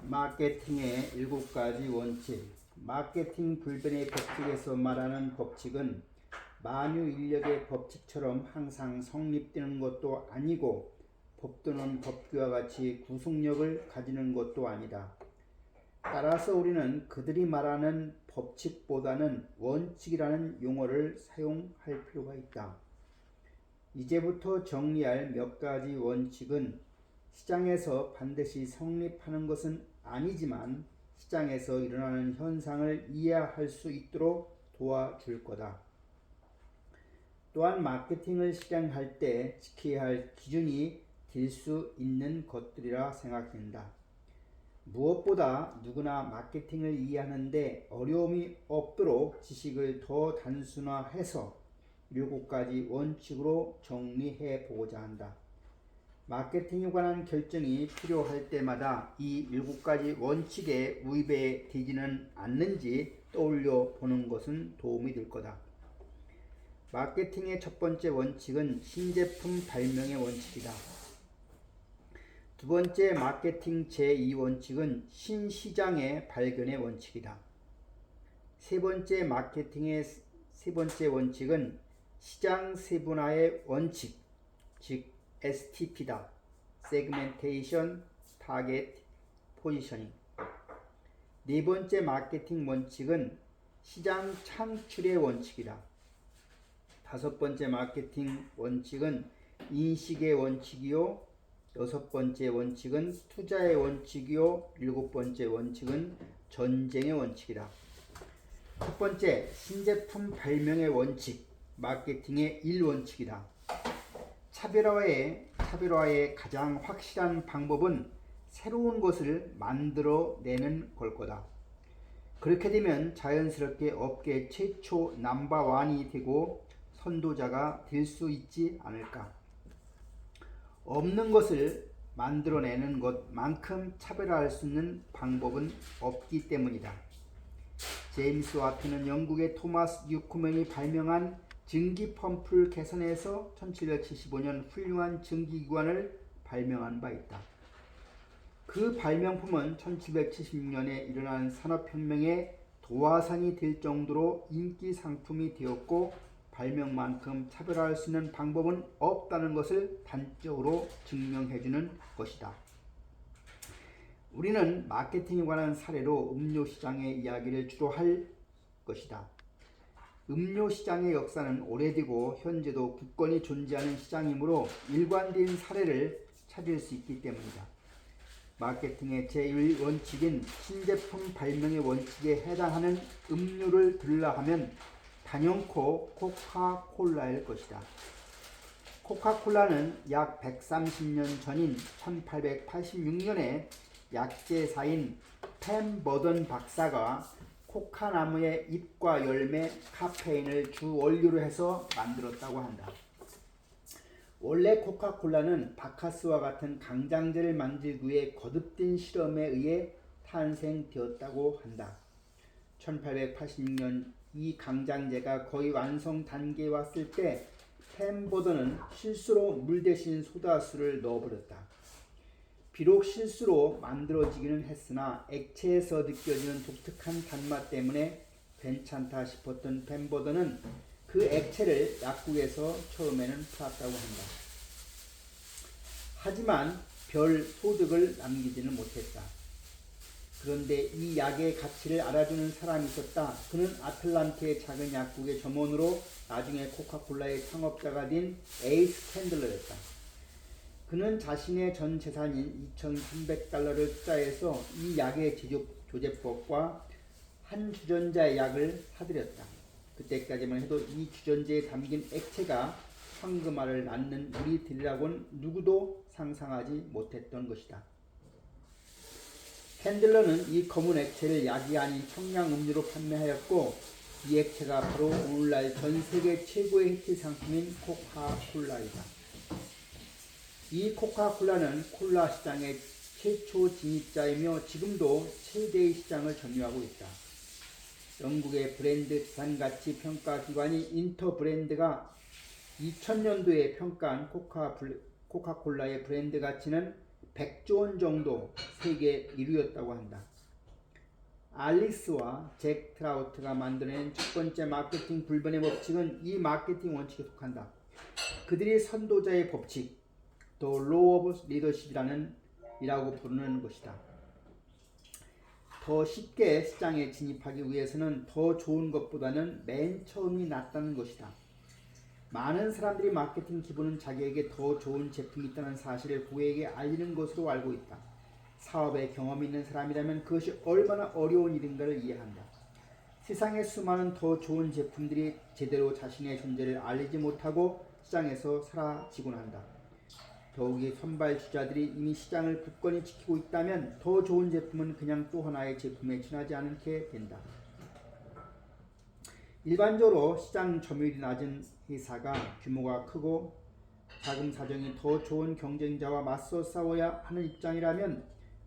마케팅의 7가지 원칙. 마케팅 불변의 법칙에서 말하는 법칙은 만유 인력의 법칙처럼 항상 성립되는 것도 아니고 법 또는 법규와 같이 구속력을 가지는 것도 아니다. 따라서 우리는 그들이 말하는 법칙보다는 원칙이라는 용어를 사용할 필요가 있다. 이제부터 정리할 몇 가지 원칙은 시장에서 반드시 성립하는 것은 아니지만 시장에서 일어나는 현상을 이해할 수 있도록 도와줄 거다. 또한 마케팅을 실행할 때 지켜야 할 기준이 될 수 있는 것들이라 생각된다. 무엇보다 누구나 마케팅을 이해하는데 어려움이 없도록 지식을 더 단순화해서 7가지 원칙으로 정리해 보고자 한다. 마케팅에 관한 결정이 필요할 때마다 이 7가지 원칙에 위배되지는 않는지 떠올려 보는 것은 도움이 될 거다. 마케팅의 첫 번째 원칙은 신제품 발명의 원칙이다. 두 번째 마케팅 제2원칙은 신시장의 발견의 원칙이다. 세 번째 마케팅의 세 번째 원칙은 시장 세분화의 원칙, 즉 STP다. Segmentation, Target, Positioning. 네 번째 마케팅 원칙은 시장 창출의 원칙이다. 다섯 번째 마케팅 원칙은 인식의 원칙이요. 여섯 번째 원칙은 투자의 원칙이요. 일곱 번째 원칙은 전쟁의 원칙이다. 첫 번째, 신제품 발명의 원칙, 마케팅의 1원칙이다. 차별화의 가장 확실한 방법은 새로운 것을 만들어내는 걸 거다. 그렇게 되면 자연스럽게 업계 최초 넘버원이 되고 선도자가 될 수 있지 않을까. 없는 것을 만들어내는 것만큼 차별화할 수 있는 방법은 없기 때문이다. 제임스 와트는 영국의 토마스 뉴코멘이 발명한 증기 펌프를 개선해서 1775년 훌륭한 증기기관을 발명한 바 있다. 그 발명품은 1776년에 일어난 산업혁명의 도화산이 될 정도로 인기 상품이 되었고 발명만큼 차별화할 수 있는 방법은 없다는 것을 단적으로 증명해주는 것이다. 우리는 마케팅에 관한 사례로 음료 시장의 이야기를 주로 할 것이다. 음료 시장의 역사는 오래되고 현재도 굳건히 존재하는 시장이므로 일관된 사례를 찾을 수 있기 때문이다. 마케팅의 제1원칙인 신제품 발명의 원칙에 해당하는 음료를 들라 하면 단연코 코카콜라일 것이다. 코카콜라는 약 130년 전인 1886년에 약재사인 펜버던 박사가 코카나무의 잎과 열매, 카페인을 주 원료로 해서 만들었다고 한다. 원래 코카콜라는 바카스와 같은 강장제를 만들기 위해 거듭된 실험에 의해 탄생되었다고 한다. 1886년 이 강장제가 거의 완성 단계에 왔을 때 펜버던은 실수로 물 대신 소다수를 넣어버렸다. 비록 실수로 만들어지기는 했으나 액체에서 느껴지는 독특한 단맛 때문에 괜찮다 싶었던 펜버던은 그 액체를 약국에서 처음에는 팔았다고 한다. 하지만 별 소득을 남기지는 못했다. 그런데 이 약의 가치를 알아주는 사람이 있었다. 그는 아틀란타의 작은 약국의 점원으로 나중에 코카콜라의 창업자가 된 에이스 캔들러였다. 그는 자신의 전 재산인 $2,300를 투자해서 이 약의 조제법과 한 주전자의 약을 사들였다. 그때까지만 해도 이 주전자에 담긴 액체가 황금알을 낳는 우리들이라고는 누구도 상상하지 못했던 것이다. 캔들러는 이 검은 액체를 약이 아닌 청량음료로 판매하였고 이 액체가 바로 오늘날 전세계 최고의 히트 상품인 코카콜라이다. 이 코카콜라는 콜라 시장의 최초 진입자이며 지금도 최대의 시장을 점유하고 있다. 영국의 브랜드 자산가치 평가기관인 인터브랜드가 2000년도에 평가한 코카콜라의 브랜드 가치는 100조 원 정도 세계 1위였다고 한다. 알리스와 잭 트라우트가 만들어낸 첫 번째 마케팅 불변의 법칙은 이 마케팅 원칙에 속한다. 그들이 선도자의 법칙, The Law of Leadership이라고 부르는 것이다. 더 쉽게 시장에 진입하기 위해서는 더 좋은 것보다는 맨 처음이 낫다는 것이다. 많은 사람들이 마케팅 기본은 자기에게 더 좋은 제품이 있다는 사실을 고객에게 알리는 것으로 알고 있다. 사업에 경험이 있는 사람이라면 그것이 얼마나 어려운 일인가를 이해한다. 세상에 수많은 더 좋은 제품들이 제대로 자신의 존재를 알리지 못하고 시장에서 사라지곤 한다. 더욱이 선발주자들이 이미 시장을 굳건히 지키고 있다면 더 좋은 제품은 그냥 또 하나의 제품에 지나지 않게 된다. 일반적으로 시장 점유율이 낮은 회사가 규모가 크고 자금 사정이 더 좋은 경쟁자와 맞서 싸워야 하는 입장이라면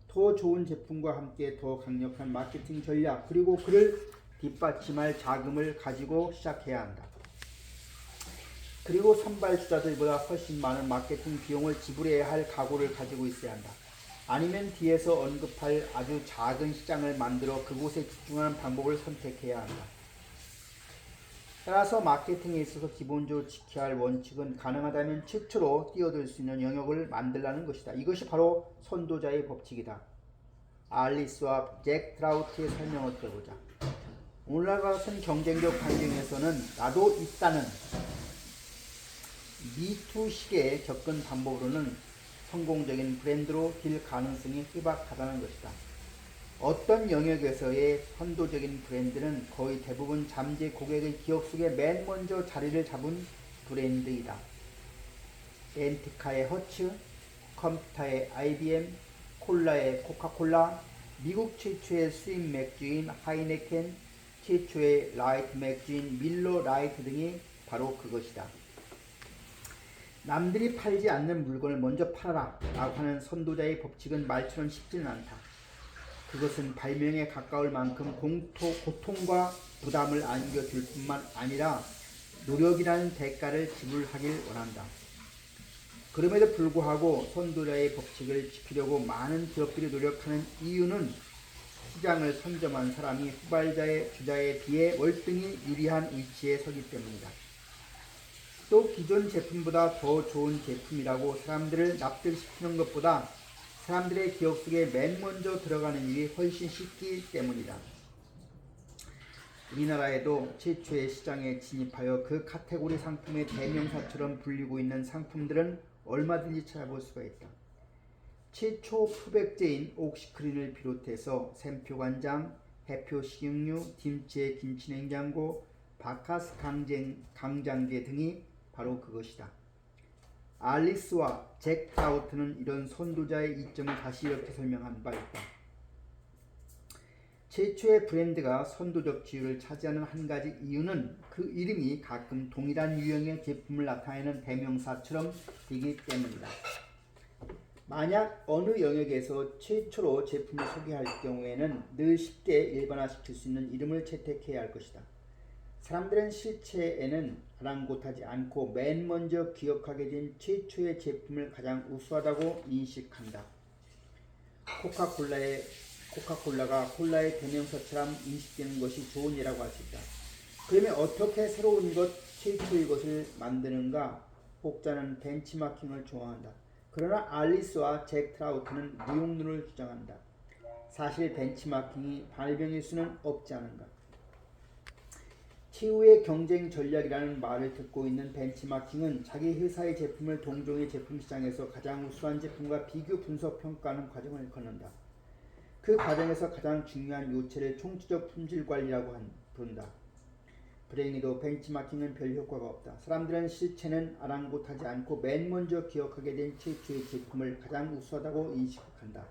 더 좋은 제품과 함께 더 강력한 마케팅 전략 그리고 그를 뒷받침할 자금을 가지고 시작해야 한다. 그리고 선발주자들보다 훨씬 많은 마케팅 비용을 지불해야 할 각오를 가지고 있어야 한다. 아니면 뒤에서 언급할 아주 작은 시장을 만들어 그곳에 집중하는 방법을 선택해야 한다. 따라서 마케팅에 있어서 기본적으로 지켜야 할 원칙은 가능하다면 최초로 뛰어들 수 있는 영역을 만들라는 것이다. 이것이 바로 선도자의 법칙이다. 알리스와 잭 트라우트의 설명을 들어보자. 오늘날 같은 경쟁적 환경에서는 나도 있다는 미투식의 접근 방법으로는 성공적인 브랜드로 될 가능성이 희박하다는 것이다. 어떤 영역에서의 선도적인 브랜드는 거의 대부분 잠재 고객의 기억 속에 맨 먼저 자리를 잡은 브랜드이다. 렌트카의 허츠, 컴퓨터의 IBM, 콜라의 코카콜라, 미국 최초의 수입 맥주인 하이네켄, 최초의 라이트 맥주인 밀러 라이트 등이 바로 그것이다. 남들이 팔지 않는 물건을 먼저 팔아라 라고 하는 선도자의 법칙은 말처럼 쉽지는 않다. 그것은 발명에 가까울 만큼 고통과 부담을 안겨줄 뿐만 아니라 노력이라는 대가를 지불하길 원한다. 그럼에도 불구하고 선도자의 법칙을 지키려고 많은 기업들이 노력하는 이유는 시장을 선점한 사람이 후발자의 주자에 비해 월등히 유리한 위치에 서기 때문이다. 또 기존 제품보다 더 좋은 제품이라고 사람들을 납득시키는 것보다 사람들의 기억 속에 맨 먼저 들어가는 일이 훨씬 쉽기 때문이다. 우리나라에도 최초의 시장에 진입하여 그 카테고리 상품의 대명사처럼 불리고 있는 상품들은 얼마든지 찾아볼 수가 있다. 최초 푸백제인 옥시크린을 비롯해서 샘표 간장, 해표 식용유, 김치의 김치냉장고, 바카스 강장제 등이 바로 그것이다. 알리스와 잭 트라우트는 이런 선도자의 이점을 다시 이렇게 설명한 바 있다. 최초의 브랜드가 선도적 지위를 차지하는 한 가지 이유는 그 이름이 가끔 동일한 유형의 제품을 나타내는 대명사처럼 되기 때문이다. 만약 어느 영역에서 최초로 제품을 소개할 경우에는 늘 쉽게 일반화시킬 수 있는 이름을 채택해야 할 것이다. 사람들은 실체에는 아랑곳하지 않고 맨 먼저 기억하게 된 최초의 제품을 가장 우수하다고 인식한다. 코카콜라가 콜라의 대명사처럼 인식되는 것이 좋은 예라고 할 수 있다. 그러면 어떻게 새로운 것, 최초의 것을 만드는가? 혹자는 벤치마킹을 좋아한다. 그러나 알리스와 잭 트라우트는 무용론을 주장한다. 사실 벤치마킹이 발명일 수는 없지 않은가? 최후의 경쟁 전략이라는 말을 듣고 있는 벤치마킹은 자기 회사의 제품을 동종의 제품 시장에서 가장 우수한 제품과 비교 분석 평가하는 과정을 거는다. 그 과정에서 가장 중요한 요체를 총체적 품질 관리라고 부른다. 불행히도 벤치마킹은 별 효과가 없다. 사람들은 실체는 아랑곳하지 않고 맨 먼저 기억하게 된 최초의 제품을 가장 우수하다고 인식한다.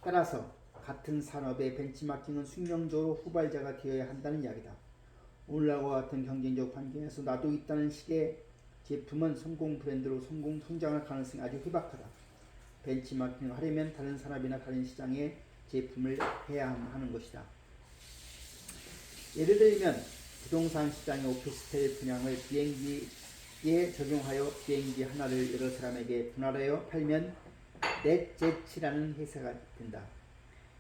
따라서 같은 산업의 벤치마킹은 숙명적으로 후발자가 되어야 한다는 이야기다. 오늘날과 같은 경쟁적 환경에서 나도 있다는 식의 제품은 성공 브랜드로 성장할 가능성이 아주 희박하다. 벤치마킹을 하려면 다른 산업이나 다른 시장의 제품을 해야 하는 것이다. 예를 들면 부동산 시장의 오피스텔 분양을 비행기에 적용하여 비행기 하나를 여러 사람에게 분할하여 팔면 넷제치라는 회사가 된다.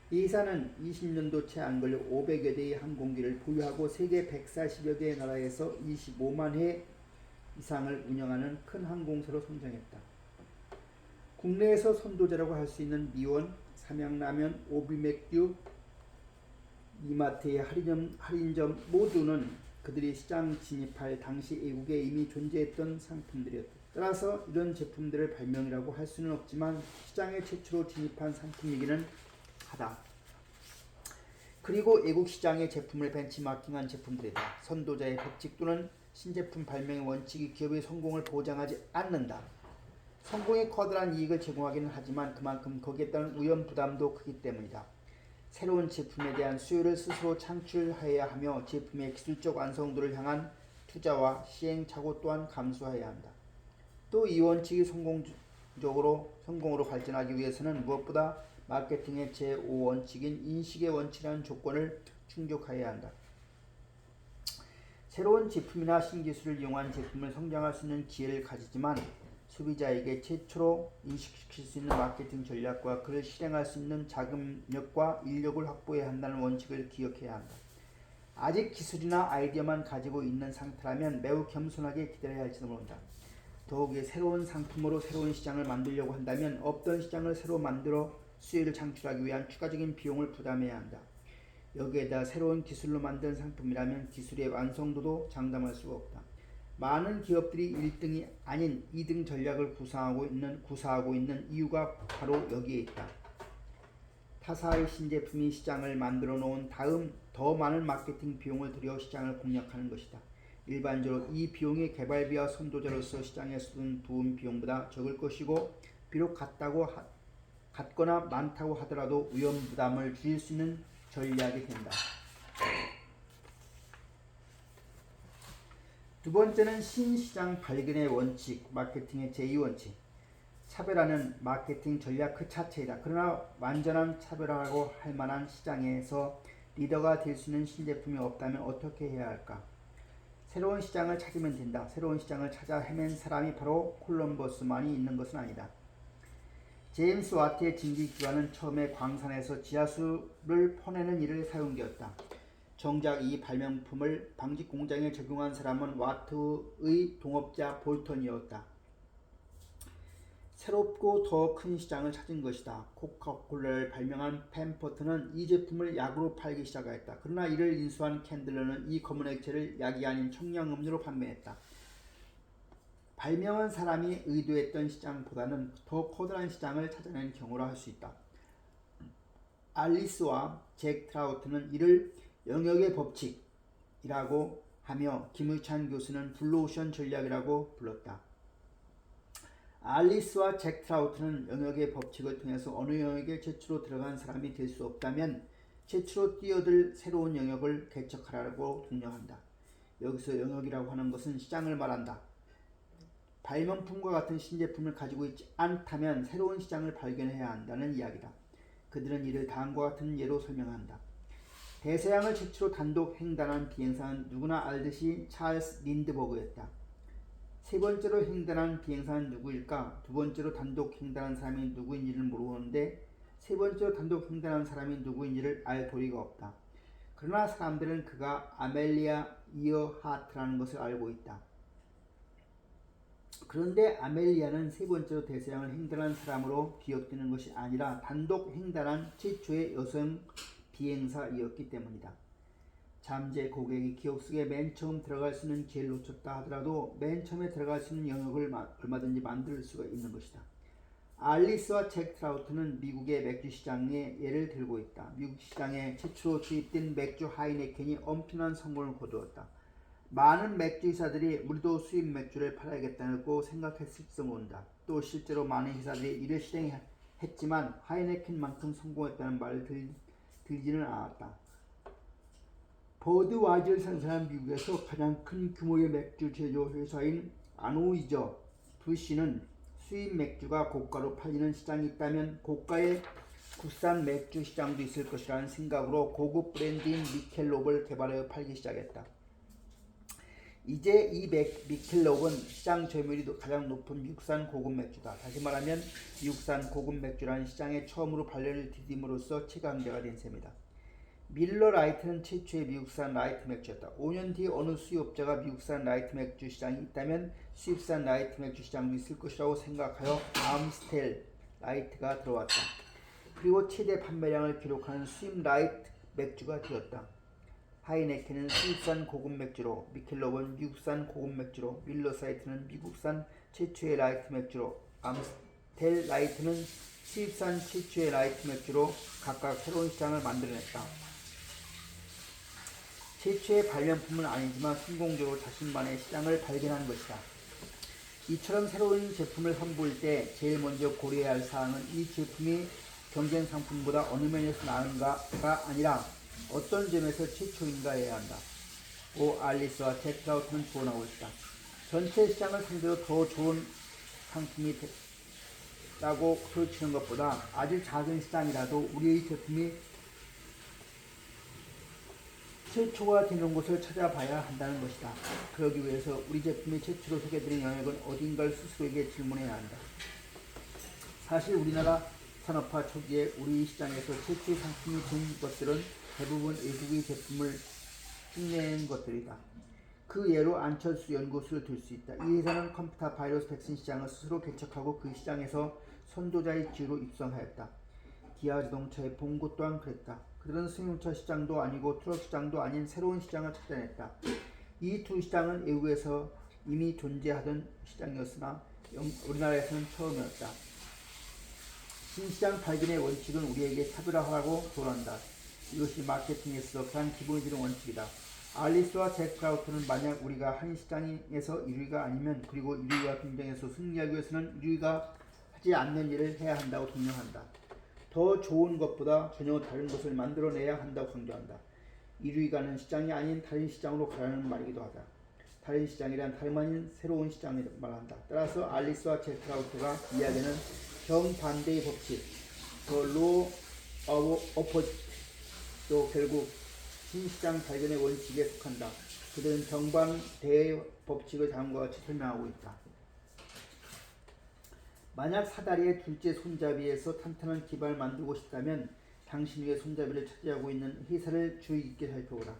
이 회사는 20년도 채 안 걸려 500여 대의 항공기를 보유하고 세계 140여 개의 나라에서 25만 회 이상을 운영하는 큰 항공사로 성장했다. 국내에서 선도자라고 할 수 있는 미원, 삼양라면, 오비맥주, 이마트의 할인점 모두는 그들이 시장 진입할 당시 외국에 이미 존재했던 상품들이었다. 따라서 이런 제품들을 발명이라고 할 수는 없지만 시장에 최초로 진입한 상품이기는 하다. 그리고 외국 시장의 제품을 벤치마킹한 제품들이다. 선도자의 법칙 또는 신제품 발명의 원칙이 기업의 성공을 보장하지 않는다. 성공에 커다란 이익을 제공하기는 하지만 그만큼 거기에 따른 위험 부담도 크기 때문이다. 새로운 제품에 대한 수요를 스스로 창출해야 하며 제품의 기술적 완성도를 향한 투자와 시행착오 또한 감수해야 한다. 또 이 원칙이 성공으로 발전하기 위해서는 무엇보다 마케팅의 제5원칙인 인식의 원칙이라는 조건을 충족해야 한다. 새로운 제품이나 신기술을 이용한 제품을 성장할 수 있는 기회를 가지지만 소비자에게 최초로 인식시킬 수 있는 마케팅 전략과 그를 실행할 수 있는 자금력과 인력을 확보해야 한다는 원칙을 기억해야 한다. 아직 기술이나 아이디어만 가지고 있는 상태라면 매우 겸손하게 기다려야 할지도 모른다. 더욱이 새로운 상품으로 새로운 시장을 만들려고 한다면 없던 시장을 새로 만들어 수익을 창출하기 위한 추가적인 비용을 부담해야 한다. 여기에다 새로운 기술로 만든 상품이라면 기술의 완성도도 장담할 수가 없다. 많은 기업들이 1등이 아닌 2등 전략을 구사하고 있는 이유가 바로 여기에 있다. 타사의 신제품이 시장을 만들어 놓은 다음 더 많은 마케팅 비용을 들여 시장을 공략하는 것이다. 일반적으로 이 비용이 개발비와 선도자로서 시장에 쏟은 부은 비용보다 적을 것이고 비록 같거나 많다고 하더라도 위험 부담을 줄일 수 있는 전략이 된다. 두 번째는 신시장 발견의 원칙, 마케팅의 제2원칙. 차별화는 마케팅 전략 그 자체이다. 그러나 완전한 차별화라고 할 만한 시장에서 리더가 될 수 있는 신제품이 없다면 어떻게 해야 할까? 새로운 시장을 찾으면 된다. 새로운 시장을 찾아 헤맨 사람이 바로 콜럼버스만이 있는 것은 아니다. 제임스 와트의 증기기관은 처음에 광산에서 지하수를 퍼내는 일을 사용되었다. 정작 이 발명품을 방직 공장에 적용한 사람은 와트의 동업자 볼턴이었다. 새롭고 더 큰 시장을 찾은 것이다. 코카콜라를 발명한 펜퍼트는 이 제품을 약으로 팔기 시작하였다. 그러나 이를 인수한 캔들러는 이 검은 액체를 약이 아닌 청량음료로 판매했다. 발명한 사람이 의도했던 시장보다는 더 커다란 시장을 찾아낸 경우라 할 수 있다. 알리스와 잭 트라우트는 이를 영역의 법칙이라고 하며 김의찬 교수는 블루오션 전략이라고 불렀다. 알리스와 잭 트라우트는 영역의 법칙을 통해서 어느 영역에 최초로 들어간 사람이 될 수 없다면 최초로 뛰어들 새로운 영역을 개척하라고 독려한다. 여기서 영역이라고 하는 것은 시장을 말한다. 발명품과 같은 신제품을 가지고 있지 않다면 새로운 시장을 발견해야 한다는 이야기다. 그들은 이를 다음과 같은 예로 설명한다. 대서양을 최초로 단독 횡단한 비행사는 누구나 알듯이 찰스 린드버그였다. 세 번째로 횡단한 비행사는 누구일까? 두 번째로 단독 횡단한 사람이 누구인지를 모르는데 세 번째로 단독 횡단한 사람이 누구인지를 알 도리가 없다. 그러나 사람들은 그가 아멜리아 이어하트라는 것을 알고 있다. 그런데 아멜리아는 세 번째로 대서양을 횡단한 사람으로 기억되는 것이 아니라 단독 횡단한 최초의 여성 비행사이었기 때문이다. 잠재 고객이 기억 속에 맨 처음 들어갈 수 있는 기회를 놓쳤다 하더라도 맨 처음에 들어갈 수 있는 영역을 얼마든지 만들 수가 있는 것이다. 알리스와 잭 트라우트는 미국의 맥주 시장의 예를 들고 있다. 미국 시장에 최초로 투입된 맥주 하이네켄이 엄청난 성공을 거두었다. 많은 맥주 회사들이 우리도 수입 맥주를 팔아야겠다고 생각했을지도 모른다. 또 실제로 많은 회사들이 이를 실행했지만 하이네켄만큼 성공했다는 말을 들지는 않았다. 버드와이저를 생산한 미국에서 가장 큰 규모의 맥주 제조 회사인 아노이저 부시는 수입 맥주가 고가로 팔리는 시장이 있다면 고가의 국산 맥주 시장도 있을 것이라는 생각으로 고급 브랜드인 미켈롭을 개발하여 팔기 시작했다. 이제 이 미켈롭은 시장 점유율이 가장 높은 미국산 고급 맥주다. 다시 말하면 미국산 고급 맥주라는 시장에 처음으로 발열을 디딤으로써 최강자가 된 셈이다. 밀러 라이트는 최초의 미국산 라이트 맥주였다. 5년 뒤 어느 수입업자가 미국산 라이트 맥주 시장이 있다면 수입산 라이트 맥주 시장도 있을 것이라고 생각하여 암스텔 라이트가 들어왔다. 그리고 최대 판매량을 기록하는 수입 라이트 맥주가 되었다. 하이네켄은 수입산 고급 맥주로, 미켈롭은 미국산 고급 맥주로, 밀러사이트는 미국산 최초의 라이트 맥주로, 암스텔 라이트는 수입산 최초의 라이트 맥주로 각각 새로운 시장을 만들어냈다. 최초의 발명품은 아니지만 성공적으로 자신만의 시장을 발견한 것이다. 이처럼 새로운 제품을 선보일 때 제일 먼저 고려해야 할 사항은 이 제품이 경쟁 상품보다 어느 면에서 나은가가 아니라 어떤 점에서 최초인가여야 한다. 고 알리스와 잭 트라우트는 조언하고 있다. 전체 시장을 상대로 더 좋은 상품이 라고 소리치는 것보다 아주 작은 시장이라도 우리의 제품이 최초가 되는 곳을 찾아봐야 한다는 것이다. 그러기 위해서 우리 제품이 최초로 소개되는 영역은 어딘가를 스스로에게 질문해야 한다. 사실 우리나라 산업화 초기에 우리 시장에서 최초의 상품이 된 것들은 대부분 외국의 제품을 흉내낸 것들이다. 그 예로 안철수 연구소를 들 수 있다. 이 회사는 컴퓨터 바이러스 백신 시장을 스스로 개척하고 그 시장에서 선도자의 지위로 입성하였다. 기아 자동차의 봉고 또한 그랬다. 그들은 승용차 시장도 아니고 트럭 시장도 아닌 새로운 시장을 찾아냈다. 이 두 시장은 외국에서 이미 존재하던 시장이었으나 우리나라에서는 처음이었다. 신시장 발견의 원칙은 우리에게 차별화하라고 조언한다. 이것이 마케팅에서 가장 기본이 되는 원칙이다. 알리스와 잭 트라우트는 만약 우리가 한 시장에서 1위가 아니면 그리고 1위와 경쟁에서 승리하기 위해서는 1위가 하지 않는 일을 해야 한다고 독려한다. 더 좋은 것보다 전혀 다른 것을 만들어내야 한다고 강조한다. 1위 가는 시장이 아닌 다른 시장으로 가라는 말이기도 하다. 다른 시장이란 다름 아닌 새로운 시장을 말한다. 따라서 알리스와 잭 트라우트가 이야기하는 정반대의 법칙, The Law of Opposite, 결국 신시장 발견의 원칙에 속한다. 그들은 정반대의 법칙을 다음과 같이 설명하고 있다. 만약 사다리의 둘째 손잡이에서 탄탄한 기반을 만들고 싶다면 당신 위의 손잡이를 차지하고 있는 회사를 주의 깊게 살펴보라.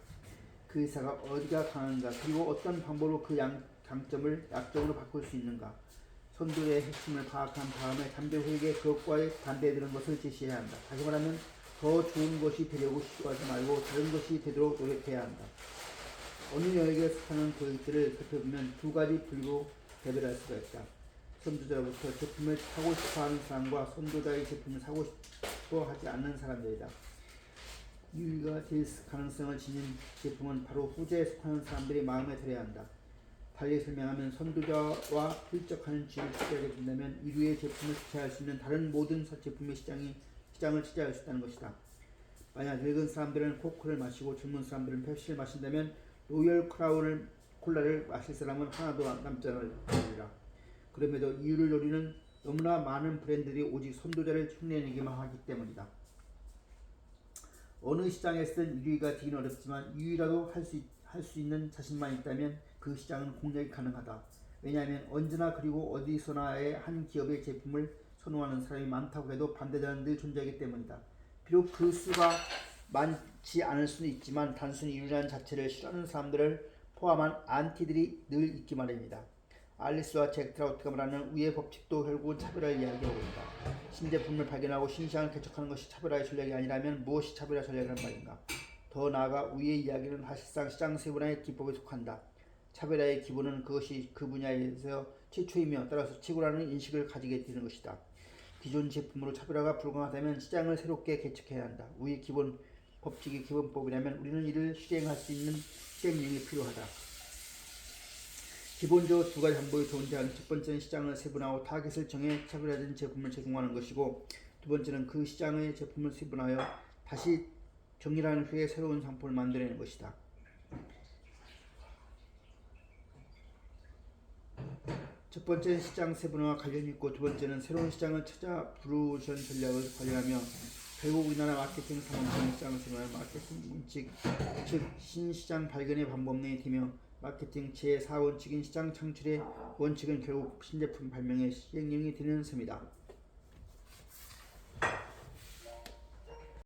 그 회사가 어디가 강한가, 그리고 어떤 방법으로 그 강점을 약점으로 바꿀 수 있는가. 선도의 핵심을 파악한 다음에 잠재후에게 그것과의 반대되는 것을 제시해야 한다. 다시 말하면 더 좋은 것이 되려고 시도하지 말고 다른 것이 되도록 노력해야 한다. 어느 영역에 속하는 고객들을 살펴보면 두 가지 부류로 대별할 수가 있다. 선도자로부터 제품을 사고 싶어하는 사람과 선도자의 제품을 사고 싶어 하지 않는 사람들이다. 유의가 될 가능성을 지닌 제품은 바로 후자에 속하는 사람들이 마음에 들어야 한다. 달리 설명하면 선도자와 필적하는 지위를 차지하게 된다면 이류의 제품을 주체할 수 있는 다른 모든 제품의 시장을 차지할 수 있다는 것이다. 만약 늙은 사람들은 코크를 마시고 젊은 사람들은 펩시를 마신다면 로열 크라운 콜라를 마실 사람은 하나도 남지 않으리라. 그럼에도 이유를 노리는 너무나 많은 브랜드들이 오직 선도자를 흉내내기만 하기 때문이다. 어느 시장에서든 1위가 되긴 어렵지만 2위라도 할 수 있는 자신만 있다면 그 시장은 공략이 가능하다. 왜냐하면 언제나 그리고 어디서나의 한 기업의 제품을 선호하는 사람이 많다고 해도 반대자는 늘 존재하기 때문이다. 비록 그 수가 많지 않을 수는 있지만 단순히 1위라는 자체를 싫어하는 사람들을 포함한 안티들이 늘 있기 마련이다. 알리스와 잭 트라우트가 말하는 위의 법칙도 결국은 차별화를 이야기하고 있다. 신제품을 발견하고 신시장을 개척하는 것이 차별화의 전략이 아니라면 무엇이 차별화 전략이란 말인가? 더 나아가 위의 이야기는 사실상 시장 세분화의 기법에 속한다. 차별화의 기본은 그것이 그 분야에서 최초이며 따라서 최고라는 인식을 가지게 되는 것이다. 기존 제품으로 차별화가 불가능하다면 시장을 새롭게 개척해야 한다. 위의 기본 법칙이 기본법이라면 우리는 이를 실행할 수 있는 실행력이 필요하다. 기본적으로 두 가지 방법이 존재하는 첫 번째는 시장을 세분화하고 타겟을 정해 차별화된 제품을 제공하는 것이고 두 번째는 그 시장의 제품을 세분화하여 다시 정리한 후에 새로운 상품을 만들어내는 것이다. 첫 번째는 시장 세분화와 관련이 있고 두 번째는 새로운 시장을 찾아 브루션 전략을 관리하며 결국 우리나라 마케팅 상업화는 시장 세분화의 마케팅 원칙 즉 신시장 발견의 방법 내에 되며 마케팅 제4원칙인 시장 창출의 원칙은 결국 신제품 발명의 시행령이 되는 셈이다.